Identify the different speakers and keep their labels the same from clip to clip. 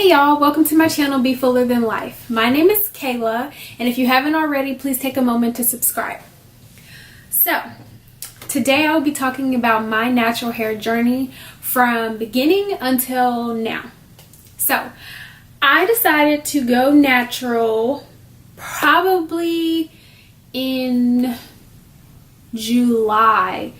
Speaker 1: Hey y'all, welcome to my channel, Be Fuller Than Life. My name is Kayla, and if you haven't already, please take a moment to subscribe. So, today I will be talking about my natural hair journey from beginning until now. So, I decided to go natural probably in July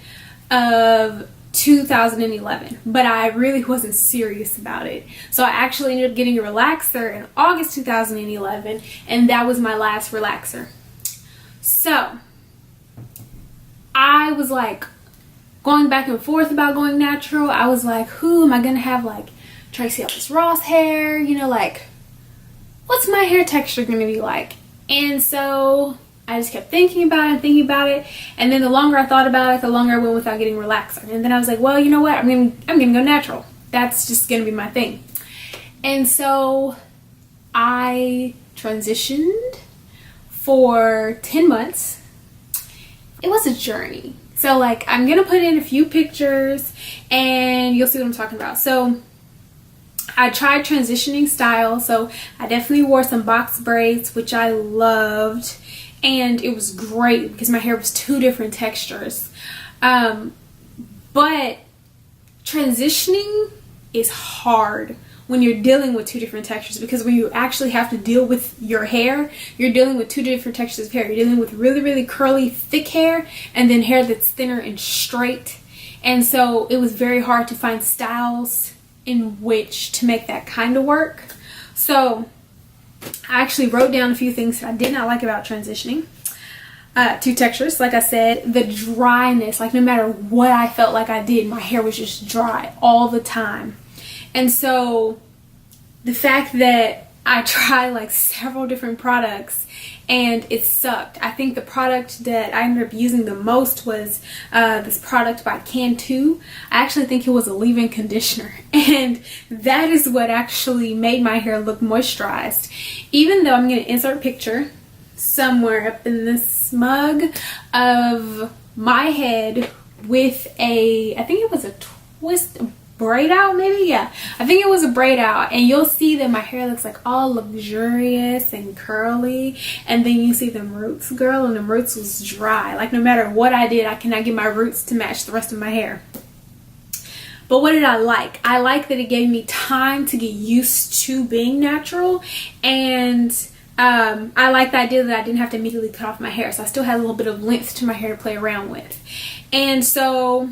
Speaker 1: of 2011, but I really wasn't serious about it. So I actually ended up getting a relaxer in August 2011, and that was my last relaxer. So I was like going back and forth about going natural. I was like, who am I gonna have, like Tracy Ellis Ross hair? You know, like, what's my hair texture gonna be like? And so I just kept thinking about it, and then the longer I thought about it, the longer I went without getting relaxer. And then I was like, well, you know what? I'm gonna go natural. That's just gonna be my thing. And so I transitioned for 10 months. It was a journey. So like, I'm gonna put in a few pictures and you'll see what I'm talking about. So I tried transitioning style. So I definitely wore some box braids, which I loved. And it was great because my hair was two different textures. But transitioning is hard when you're dealing with two different textures, because when you actually have to deal with your hair, you're dealing with two different textures of hair. You're dealing with really, really curly, thick hair, and then hair that's thinner and straight. And so it was very hard to find styles in which to make that kind of work. So I actually wrote down a few things that I did not like about transitioning to textures. Like I said, the dryness, like no matter what I felt like I did, my hair was just dry all the time. And so the fact that I tried like several different products and it sucked. I think the product that I ended up using the most was this product by Cantu. I actually think it was a leave-in conditioner, and that is what actually made my hair look moisturized. Even though I'm going to insert a picture somewhere up in this mug of my head with I think it was a braid out, maybe. Yeah, I think it was a braid out, and you'll see that my hair looks like all luxurious and curly, and then you see them roots, girl, and the roots was dry. Like no matter what I did, I cannot get my roots to match the rest of my hair. But what did I like? I like that it gave me time to get used to being natural, and I like the idea that I didn't have to immediately cut off my hair, so I still had a little bit of length to my hair to play around with. And so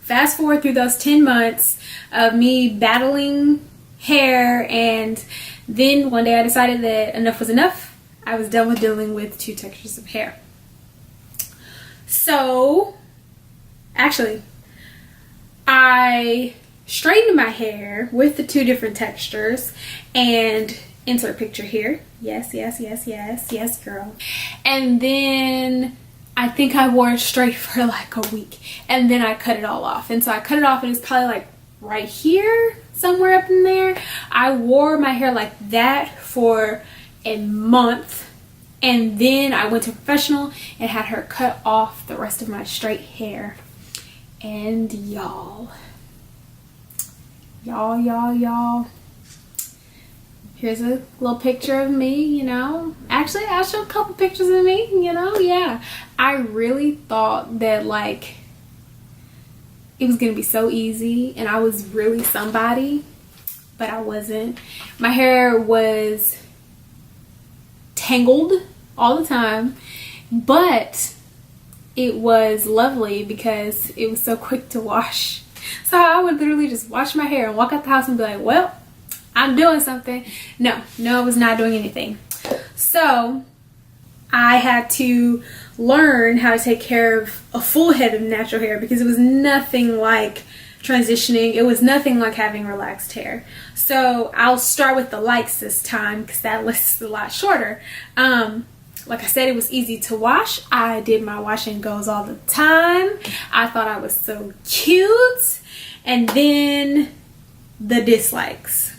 Speaker 1: fast forward through those 10 months of me battling hair, and then one day I decided that enough was enough. I was done with dealing with two textures of hair. So actually, I straightened my hair with the two different textures, and insert picture here. Yes, girl. And then I think I wore it straight for like a week, and then I cut it all off. And so I cut it off, and it's probably like right here, somewhere up in there. I wore my hair like that for a month, and then I went to a professional and had her cut off the rest of my straight hair. And y'all, here's a little picture of me, you know. Actually, I'll show a couple pictures of me, you know. Yeah, I really thought that like it was gonna be so easy and I was really somebody, but I wasn't. My hair was tangled all the time, but it was lovely because it was so quick to wash. So I would literally just wash my hair and walk out the house and be like, well, I'm doing something. No, I was not doing anything. So I had to learn how to take care of a full head of natural hair, because it was nothing like transitioning. It was nothing like having relaxed hair. So I'll start with the likes this time, because that list is a lot shorter. Like I said, it was easy to wash. I did my wash and goes all the time. I thought I was so cute. And then the dislikes.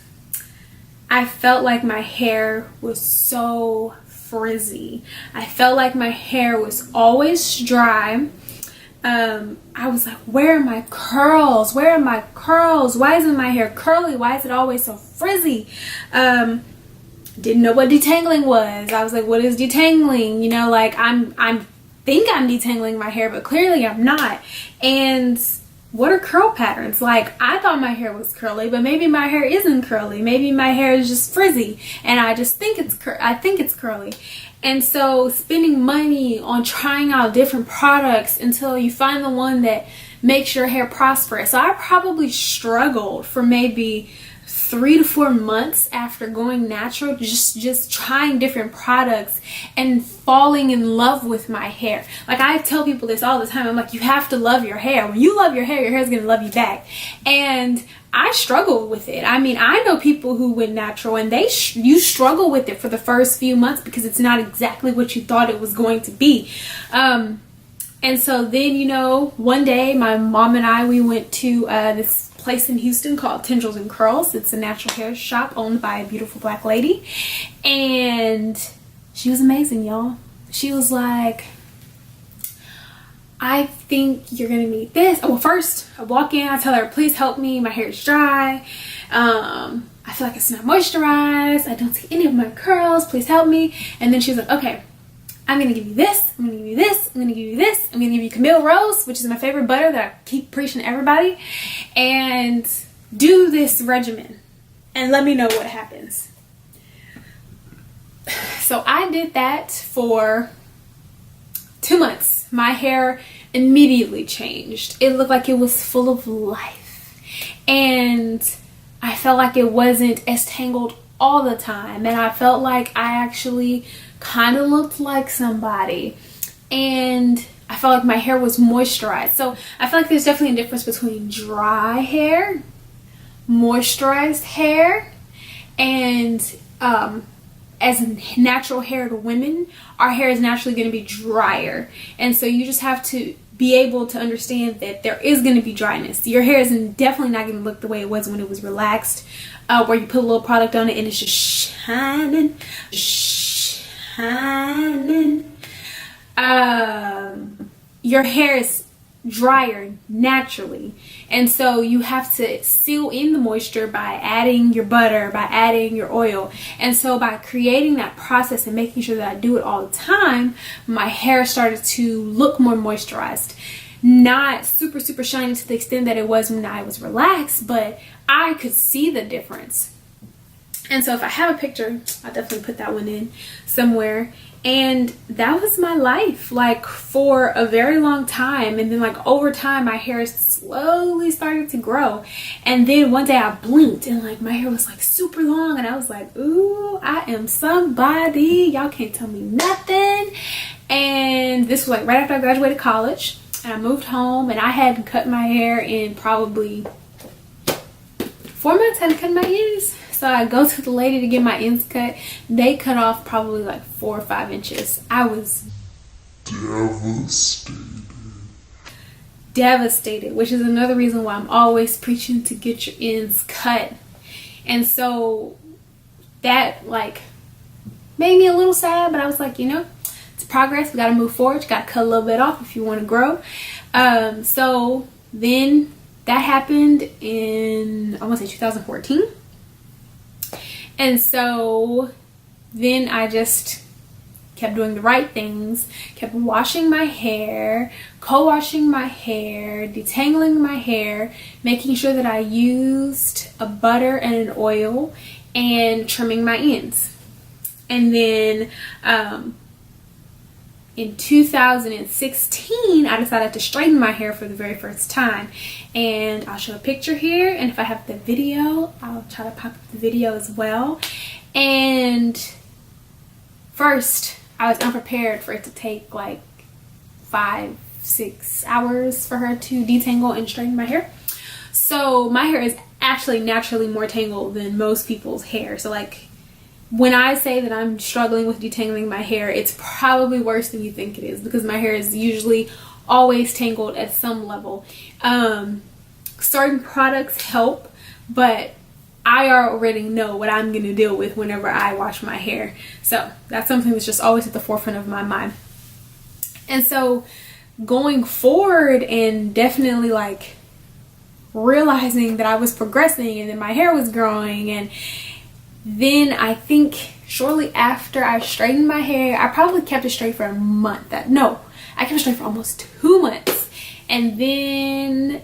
Speaker 1: I felt like my hair was so frizzy. I felt like my hair was always dry. I was like, where are my curls? Where are my curls? Why isn't my hair curly? Why is it always so frizzy? Didn't know what detangling was. I was like, what is detangling? You know, like I'm think I'm detangling my hair, but clearly I'm not. And what are curl patterns? Like, I thought my hair was curly, but maybe my hair isn't curly. Maybe my hair is just frizzy, and I just think it's curly. And so spending money on trying out different products until you find the one that makes your hair prosperous. So I probably struggled for maybe 3 to 4 months after going natural, just trying different products and falling in love with my hair. Like, I tell people this all the time. I'm like, you have to love your hair. When you love your hair is going to love you back. And I struggled with it. I mean, I know people who went natural, and you struggle with it for the first few months because it's not exactly what you thought it was going to be. And so then, you know, one day my mom and I, we went to this place in Houston called Tendrils and Curls. It's a natural hair shop owned by a beautiful black lady. And she was amazing, y'all. She was like, I think you're gonna need this. Well, first I walk in, I tell her, please help me, my hair is dry. I feel like it's not moisturized. I don't see any of my curls, please help me. And then she's like, okay, I'm gonna give you this, I'm gonna give you this, I'm gonna give you this, I'm gonna give you Camille Rose, which is my favorite butter that I keep preaching to everybody, and do this regimen and let me know what happens. So I did that for 2 months. My hair immediately changed. It looked like it was full of life, and I felt like it wasn't as tangled all the time, and I felt like I actually kind of looked like somebody, and I felt like my hair was moisturized. So I feel like there's definitely a difference between dry hair, moisturized hair, and as natural haired women, our hair is naturally going to be drier. And so you just have to be able to understand that there is going to be dryness. Your hair is definitely not going to look the way it was when it was relaxed, where you put a little product on it and it's just shining. Your hair is drier naturally, and so you have to seal in the moisture by adding your butter, by adding your oil. And so by creating that process and making sure that I do it all the time, my hair started to look more moisturized. Not super shiny to the extent that it was when I was relaxed, but I could see the difference. And so if I have a picture, I'll definitely put that one in somewhere. And that was my life, like, for a very long time. And then, like, over time, my hair slowly started to grow. And then one day I blinked and, like, my hair was, like, super long. And I was like, ooh, I am somebody. Y'all can't tell me nothing. And this was, like, right after I graduated college. And I moved home, and I hadn't cut my hair in probably 4 months. I hadn't cut my ends. So I go to the lady to get my ends cut. They cut off probably like 4 or 5 inches. I was devastated, which is another reason why I'm always preaching to get your ends cut. And so that, like, made me a little sad, but I was like, you know, it's progress. We got to move forward. You got to cut a little bit off if you want to grow. So then that happened in, I want to say 2014. And so then I just kept doing the right things, kept washing my hair, co-washing my hair, detangling my hair, making sure that I used a butter and an oil, and trimming my ends. And then in 2016, I decided to straighten my hair for the very first time. And I'll show a picture here, and if I have the video, I'll try to pop up the video as well. And first, I was unprepared for it to take like 5-6 hours for her to detangle and straighten my hair. So my hair is actually naturally more tangled than most people's hair. So, like, when I say that I'm struggling with detangling my hair, it's probably worse than you think it is, because my hair is usually always tangled at some level. Certain products help, but I already know what I'm going to deal with whenever I wash my hair. So that's something that's just always at the forefront of my mind. And so going forward and definitely like realizing that I was progressing and then my hair was growing. And then I think shortly after I straightened my hair, I probably kept it straight for a month. I kept it straight for almost 2 months. And then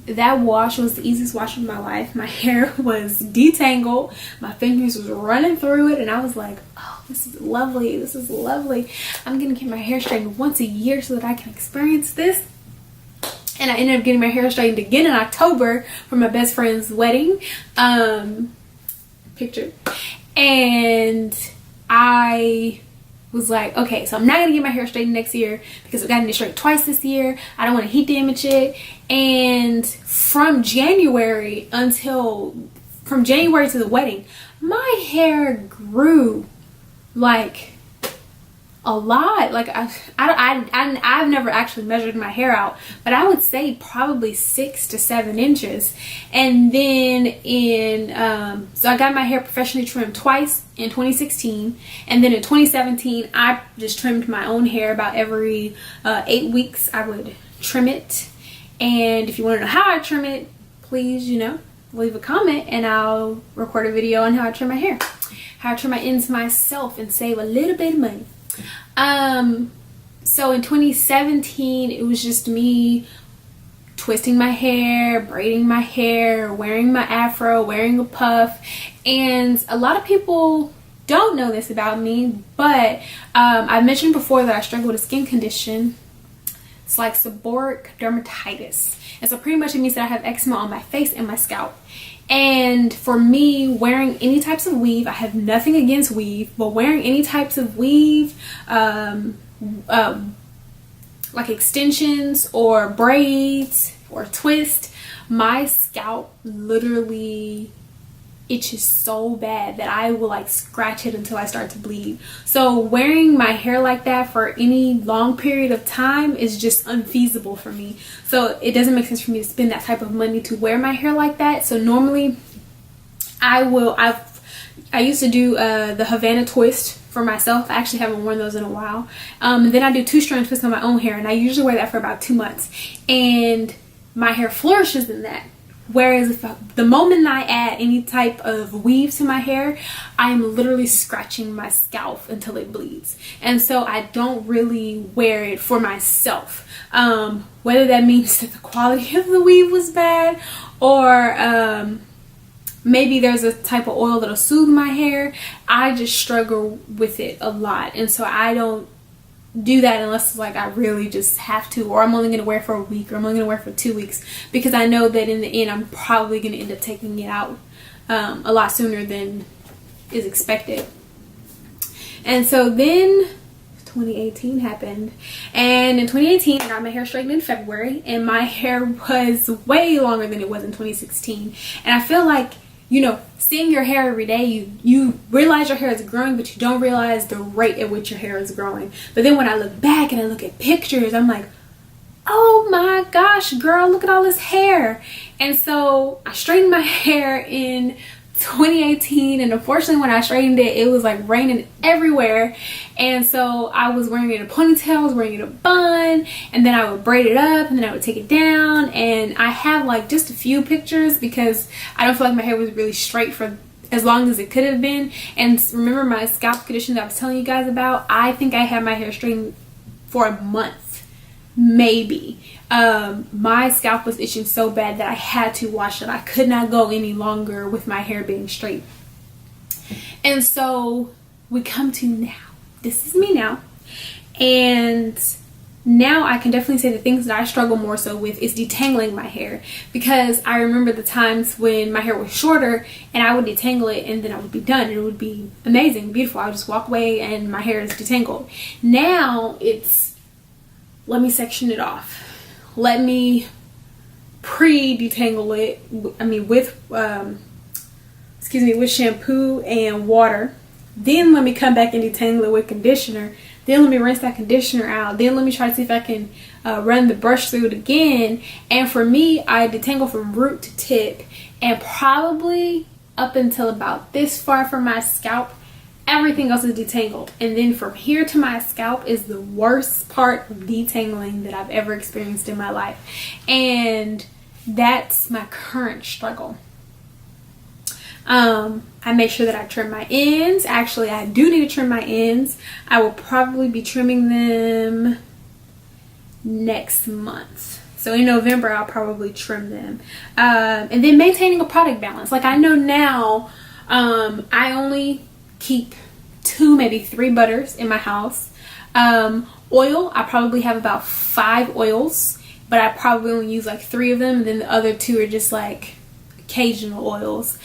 Speaker 1: that wash was the easiest wash of my life. My hair was detangled. My fingers was running through it. And I was like, oh, this is lovely. This is lovely. I'm going to get my hair straightened once a year so that I can experience this. And I ended up getting my hair straightened again in October for my best friend's wedding. Picture. And I was like, okay, so I'm not gonna get my hair straightened next year because I've gotten it straight twice this year. I don't want to heat damage it. And from January to the wedding, my hair grew like a lot. Like I've never actually measured my hair out, but I would say probably 6 to 7 inches. And then so I got my hair professionally trimmed twice in 2016, and then in 2017 I just trimmed my own hair about every 8 weeks. I would trim it. And if you want to know how I trim it, please, leave a comment and I'll record a video on how I trim my hair, how I trim my ends myself and save a little bit of money. So in 2017 it was just me twisting my hair, braiding my hair, wearing my afro, wearing a puff. And a lot of people don't know this about me, but I mentioned before that I struggle with a skin condition. It's like seborrheic dermatitis, and so pretty much it means that I have eczema on my face and my scalp. And for me, wearing any types of weave, I have nothing against weave, but wearing any types of weave, like extensions or braids or twist, my scalp literally itches so bad that I will like scratch it until I start to bleed. So wearing my hair like that for any long period of time is just unfeasible for me. So it doesn't make sense for me to spend that type of money to wear my hair like that. So normally I used to do the Havana twist for myself. I actually haven't worn those in a while. Then I do 2-strand twists on my own hair, and I usually wear that for about 2 months, and my hair flourishes in that. Whereas the moment I add any type of weave to my hair, I'm literally scratching my scalp until it bleeds. And so I don't really wear it for myself. Whether that means that the quality of the weave was bad, or maybe there's a type of oil that'll soothe my hair, I just struggle with it a lot. And so I don't do that unless like I really just have to, or I'm only going to wear for a week, or I'm only going to wear for 2 weeks, because I know that in the end I'm probably going to end up taking it out a lot sooner than is expected. And so then 2018 happened, and in 2018 I got my hair straightened in February, and my hair was way longer than it was in 2016. And I feel like, seeing your hair every day, you realize your hair is growing, but you don't realize the rate at which your hair is growing. But then when I look back and I look at pictures, I'm like, oh my gosh, girl, look at all this hair. And so I straightened my hair in 2018, and unfortunately when I straightened it, it was like raining everywhere. And so I was wearing it in a ponytail, I was wearing it in a bun, and then I would braid it up, and then I would take it down. And I have like just a few pictures because I don't feel like my hair was really straight for as long as it could have been. And remember my scalp condition that I was telling you guys about? I think I had my hair straightened for a month, maybe. My scalp was itching so bad that I had to wash it. I could not go any longer with my hair being straight. And so we come to now. This is me now. And now I can definitely say the things that I struggle more so with is detangling my hair, because I remember the times when my hair was shorter and I would detangle it and then I would be done. It would be amazing, beautiful. I would just walk away and my hair is detangled. Now it's, let me section it off. Let me pre-detangle it, with shampoo and water. Then let me come back and detangle it with conditioner. Then let me rinse that conditioner out. Then let me try to see if I can run the brush through it again. And for me, I detangle from root to tip, and probably up until about this far from my scalp. everything else is detangled. And then from here to my scalp is the worst part of detangling that I've ever experienced in my life. And that's my current struggle. I make sure that I trim my ends. Actually, I do need to trim my ends. I will probably be trimming them next month. So in November, I'll probably trim them. And then maintaining a product balance. Like, I know now, I only keep 2, maybe 3 butters in my house. Oil, I probably have about 5 oils, but I probably only use like 3 of them, and then the other 2 are just like occasional oils.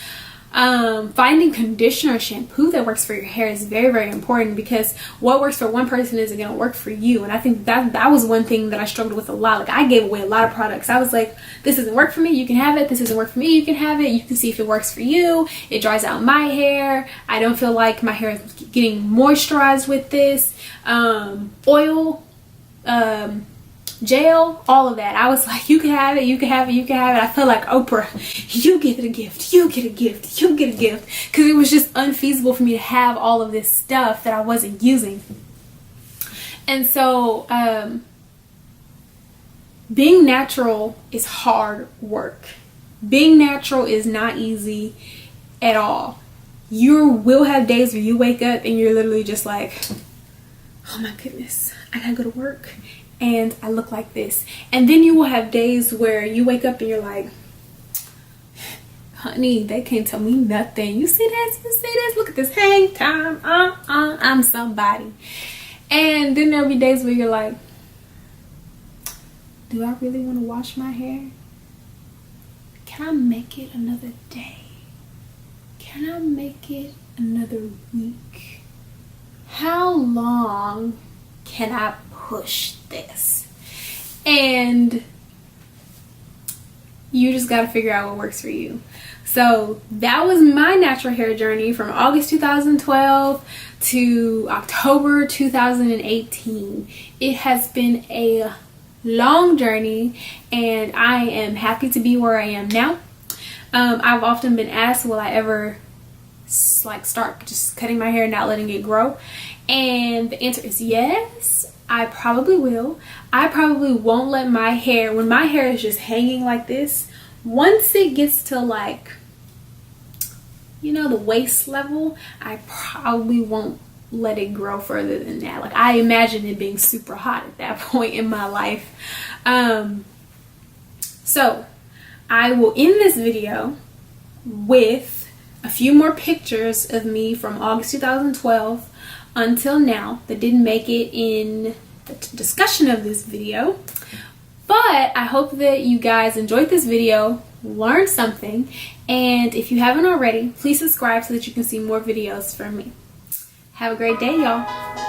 Speaker 1: Finding conditioner or shampoo that works for your hair is very, very important, because what works for one person isn't going to work for you. And I think that was one thing that I struggled with a lot. Like, I gave away a lot of products. I was like, this doesn't work for me, you can have it. This doesn't work for me, you can have it. You can see if it works for you. It dries out my hair. I don't feel like my hair is getting moisturized with this. Oil, gel, all of that. I was like, you can have it, you can have it, you can have it. I felt like Oprah, you get a gift, you get a gift, you get a gift, because it was just unfeasible for me to have all of this stuff that I wasn't using. And so being natural is hard work. Being natural is not easy at all. You will have days where you wake up and you're literally just like, oh my goodness, I gotta go to work and I look like this. And then you will have days where you wake up and you're like, honey, they can't tell me nothing. You see this? You see this? Look at this hang time. I'm somebody. And then there'll be days where you're like, do I really want to wash my hair? Can I make it another day? Can I make it another week? How long can I push this? And you just got to figure out what works for you. So that was my natural hair journey from August 2012 to October 2018. It has been a long journey, and I am happy to be where I am now. I've often been asked, will I ever like start just cutting my hair and not letting it grow? And the answer is yes, I probably will. I probably won't let my hair, when my hair is just hanging like this, once it gets to like, you know, the waist level, I probably won't let it grow further than that. Like, I imagine it being super hot at that point in my life. So I will end this video with a few more pictures of me from August 2012 until now that didn't make it in the discussion of this video. But I hope that you guys enjoyed this video, learned something, and if you haven't already, please subscribe so that you can see more videos from me. Have a great day, y'all.